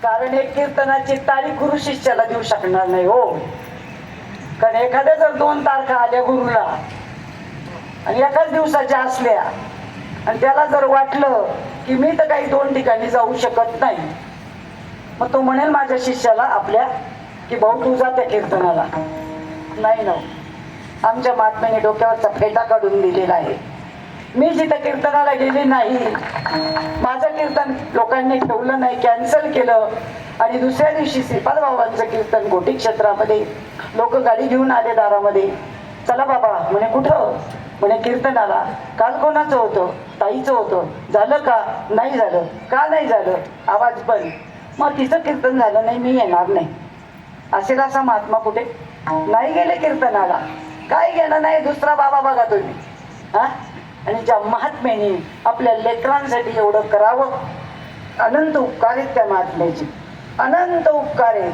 कारण एक कीर्तनाची तारीख गुरु शिष्याला देऊ शकणार नाही हो. कारण एखाद्या जर 2 तारखा आल्या गुरुला आणि एकाच दिवसाच्या असल्या आणि त्याला जर वाटलं की मी तर काही 2 ठिकाणी जाऊ शकत नाही, मग तो म्हणेल माझ्या शिष्याला आपल्या की भाऊ तू जा त्या कीर्तनाला. नाही ना, आमच्या महात्म्याने डोक्यावरचा फेटा काढून दिलेला आहे. मी जिथं कीर्तनाला गेली नाही, माझं कीर्तन लोकांनी ठेवलं नाही, कॅन्सल केलं आणि दुसऱ्या दिवशी श्रीपाद बाबांचं कीर्तन घोटी क्षेत्रामध्ये लोक गाडी घेऊन आले दारामध्ये. चला बाबा म्हणे कुठं? म्हणे कीर्तनाला. काल कोणाचं होतं? ताईचं होतं. झालं का? नाही झालं. का नाही झालं? आवाज बंद. मग तिचं कीर्तन झालं नाही, मी येणार नाही. असेल असा महात्मा कुठे? नाही गेले कीर्तनाला. काय घेणं नाही, दुसरा बाबा बघा तुम्ही. हा, आणि ज्या महात्म्याने आपल्या लेकरांसाठी एवढं करावं, अनंत उपकार आहेत त्या महात्म्याचे, अनंत उपकार आहे.